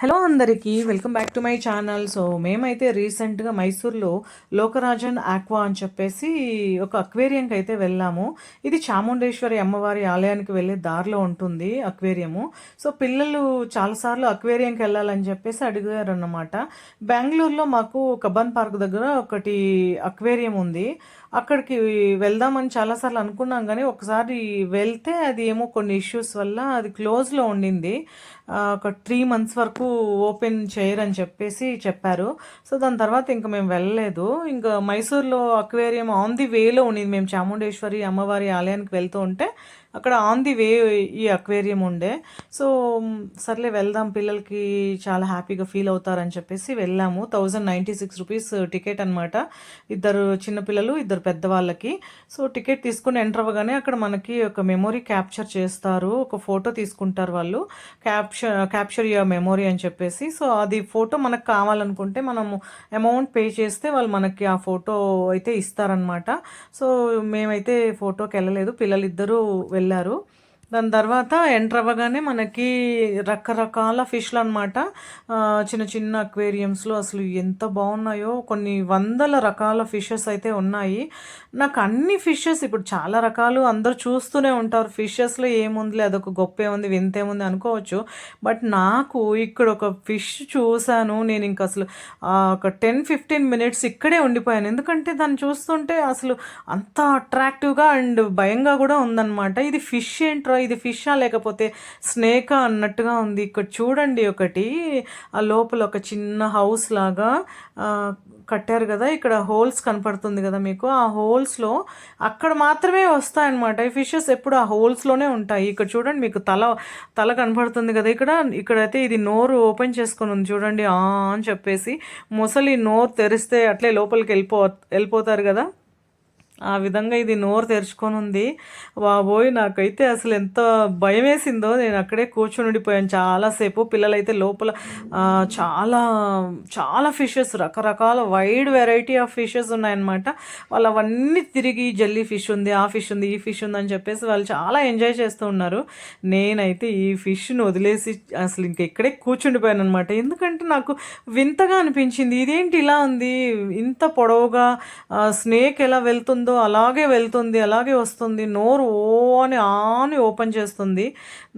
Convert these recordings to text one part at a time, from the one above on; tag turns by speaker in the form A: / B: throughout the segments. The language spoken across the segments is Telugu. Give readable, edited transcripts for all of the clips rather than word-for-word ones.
A: హలో అందరికీ welcome back to my channel. So మేమైతే రీసెంట్గా మైసూర్లో లోకరాజన్ ఆక్వా అని చెప్పేసి ఒక అక్వేరియంకి అయితే వెళ్ళాము. ఇది చాముండేశ్వరి అమ్మవారి ఆలయానికి వెళ్ళే దారిలో ఉంటుంది అక్వేరియము. సో పిల్లలు చాలాసార్లు అక్వేరియంకి వెళ్ళాలని చెప్పేసి అడిగారు అన్నమాట. బెంగళూరులో మాకు కబ్బన్ పార్క్ దగ్గర ఒకటి అక్వేరియం ఉంది. అక్కడికి వెళ్దామని చాలాసార్లు అనుకున్నాం, కానీ ఒకసారి వెళ్తే అది ఏమో కొన్ని ఇష్యూస్ వల్ల అది క్లోజ్లో ఉండింది. ఒక 3 months వరకు ఓపెన్ చేయరని చెప్పేసి చెప్పారు. సో దాని తర్వాత ఇంకా మేము వెళ్ళలేదు. ఇంకా మైసూర్లో అక్వేరియం ఆన్ ది వేలో ఉండింది. మేము చాముండేశ్వరి అమ్మవారి ఆలయానికి వెళ్తూ ఉంటే అక్కడ ఆన్ ది వే ఈ అక్వేరియం ఉండే. సో సర్లే వెళ్దాం, పిల్లలకి చాలా హ్యాపీగా ఫీల్ అవుతారని చెప్పేసి వెళ్ళాము. 1096 రూపీస్ టికెట్ అనమాట. ఇద్దరు చిన్నపిల్లలు, ఇద్దరు పెద్దవాళ్ళకి. సో టికెట్ తీసుకుని ఎంటర్ అవ్వగానే అక్కడ మనకి ఒక మెమొరీ క్యాప్చర్ చేస్తారు, ఒక ఫోటో తీసుకుంటారు వాళ్ళు. క్యాప్చర్ యువర్ మెమొరీ అని చెప్పేసి. సో అది ఫోటో మనకు కావాలనుకుంటే మనము అమౌంట్ పే చేస్తే వాళ్ళు మనకి ఆ ఫోటో అయితే ఇస్తారనమాట. సో మేమైతే ఫోటోకి వెళ్ళలేదు, పిల్లలు ఇద్దరూ వెళ్ళారు. దాని తర్వాత ఎంటర్ అవ్వగానే మనకి రకరకాల ఫిష్లు అనమాట. చిన్న చిన్న అక్వేరియంస్లో అసలు ఎంత బాగున్నాయో, కొన్ని వందల రకాల ఫిషెస్ అయితే ఉన్నాయి. నాకు అన్ని ఫిషెస్ ఇప్పుడు చాలా రకాలు అందరూ చూస్తూనే ఉంటారు, ఫిషెస్లో ఏముందిలే అదొక గొప్ప ఏముంది వింత ఏముంది అనుకోవచ్చు. బట్ నాకు ఇక్కడ ఒక ఫిష్ చూశాను, నేను ఇంక అసలు ఒక 10-15 minutes ఇక్కడే ఉండిపోయాను. ఎందుకంటే దాన్ని చూస్తుంటే అసలు అంత అట్రాక్టివ్గా అండ్ భయంగా కూడా ఉందన్నమాట. ఇది ఫిష్ ఏంట్రా, ఇది ఫిషా లేకపోతే స్నేకా అన్నట్టుగా ఉంది. ఇక్కడ చూడండి, ఒకటి ఆ లోపల ఒక చిన్న హౌస్ లాగా కట్టారు కదా, ఇక్కడ హోల్స్ కనపడుతుంది కదా మీకు, ఆ హోల్స్లో అక్కడ మాత్రమే వస్తాయన్నమాట ఈ ఫిషెస్. ఎప్పుడు ఆ హోల్స్లోనే ఉంటాయి. ఇక్కడ చూడండి, మీకు తల కనపడుతుంది కదా, ఇక్కడైతే ఇది నోరు ఓపెన్ చేసుకొని ఉంది చూడండి, అని చెప్పేసి. మొసలి నోరు తెరిస్తే అట్లే లోపలికి వెళ్ళిపోతారు కదా, ఆ విధంగా ఇది నోరు తెరుచుకొని ఉంది. బాబోయ్, నాకైతే అసలు ఎంత భయం వేసిందో. నేను అక్కడే కూర్చొని ఉండిపోయాను చాలాసేపు. పిల్లలైతే లోపల చాలా చాలా ఫిషెస్, రకరకాల వైడ్ వెరైటీ ఆఫ్ ఫిషెస్ ఉన్నాయన్నమాట. వాళ్ళు అవన్నీ తిరిగి జల్లీ ఫిష్ ఉంది, ఆ ఫిష్ ఉంది, ఈ ఫిష్ ఉంది అని చెప్పేసి వాళ్ళు చాలా ఎంజాయ్ చేస్తూ ఉన్నారు. నేనైతే ఈ ఫిష్ను వదిలేసి అసలు ఇంక ఇక్కడే కూర్చుండిపోయాను అనమాట. ఎందుకంటే నాకు వింతగా అనిపించింది, ఇదేంటి ఇలా ఉంది, ఇంత పొడవుగా స్నేక్ ఎలా వెళ్తుందో అలాగే వెళ్తుంది, అలాగే వస్తుంది, నోరు అని ఓపెన్ చేస్తుంది.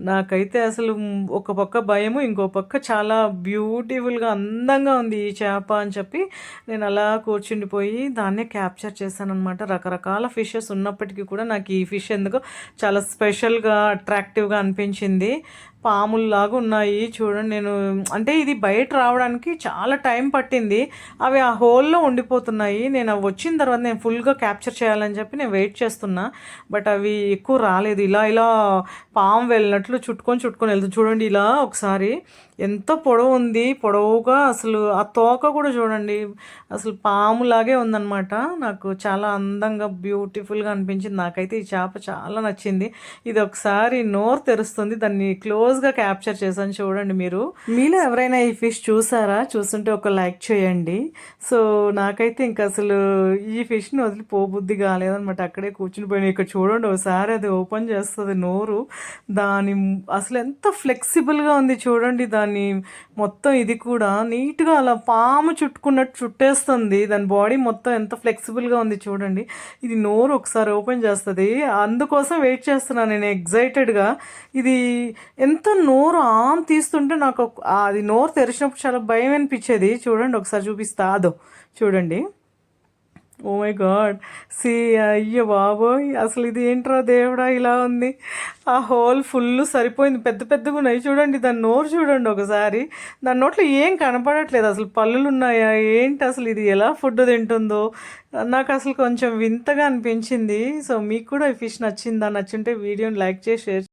A: నాకైతే అసలు ఒక పక్క భయము, ఇంకో పక్క చాలా బ్యూటిఫుల్గా అందంగా ఉంది ఈ చేప అని చెప్పి నేను అలా కూర్చుండిపోయి దాన్నే క్యాప్చర్ చేశాను అనమాట. రకరకాల ఫిషెస్ ఉన్నప్పటికీ కూడా నాకు ఈ ఫిష్ ఎందుకో చాలా స్పెషల్గా అట్రాక్టివ్గా అనిపించింది. పాముల్లాగా ఉన్నాయి చూడండి. నేను అంటే ఇది బయట రావడానికి చాలా టైం పట్టింది, అవి ఆ హోల్లో ఉండిపోతున్నాయి. నేను అవి వచ్చిన తర్వాత నేను ఫుల్గా క్యాప్చర్ చేయాలని చెప్పి నేను వెయిట్ చేస్తున్నా, బట్ అవి ఎక్కువ రాలేదు. ఇలా పాము వెళ్ళినట్లు చుట్టుకొని వెళ్తుంది చూడండి. ఇలా ఒకసారి ఎంత పొడవు ఉంది, పొడవుగా అసలు ఆ తోక కూడా చూడండి, అసలు పాములాగే ఉందన్నమాట. నాకు చాలా అందంగా బ్యూటిఫుల్గా అనిపించింది. నాకైతే ఈ చేప చాలా నచ్చింది. ఇది ఒకసారి నోరు తెరుస్తుంది, దాన్ని క్లోజ్గా క్యాప్చర్ చేశాను చూడండి. మీలో ఎవరైనా ఈ ఫిష్ చూసారా? చూస్తుంటే ఒక లైక్ చేయండి. సో నాకైతే ఇంకా అసలు ఈ ఫిష్ని వదిలిపోబుద్ధి కాలేదనమాట. అక్కడే కూర్చుని పోయినా. ఇక్కడ చూడండి, ఒకసారి అది ఓపెన్ చేస్తుంది నోరు. దాని అసలు ఎంత ఫ్లెక్సిబుల్గా ఉంది చూడండి. దాని మొత్తం ఇది కూడా నీట్గా అలా పాము చుట్టుకున్నట్టు చుట్టేస్తుంది. దాని బాడీ మొత్తం ఎంత ఫ్లెక్సిబుల్గా ఉంది చూడండి. ఇది నోరు ఒకసారి ఓపెన్ చేస్తుంది, అందుకోసం వెయిట్ చేస్తున్నాను నేను ఎగ్జైటెడ్గా. ఇది ఎంత నోరు తీస్తుంటే నాకు అది నోరు తెరిచినప్పుడు చాలా భయం అనిపించేది. చూడండి, ఒకసారి చూపిస్తా, అదో చూడండి. ఓ మై గాడ్, అయ్యో బాబోయ్, అసలు ఇది ఏంట్రా దేవుడా ఇలా ఉంది. ఆ హోల్ ఫుల్ సరిపోయింది, పెద్దగా ఉన్నాయి చూడండి. దాని నోరు చూడండి ఒకసారి, దాని నోట్లో ఏం కనపడట్లేదు, అసలు పళ్ళులు ఉన్నాయా ఏంటి, అసలు ఇది ఎలా ఫుడ్ తింటుందో నాకు అసలు కొంచెం వింతగా అనిపించింది. సో మీకు కూడా ఈ ఫిష్ నచ్చిందా? నచ్చుంటే వీడియోని లైక్ చేసి షేర్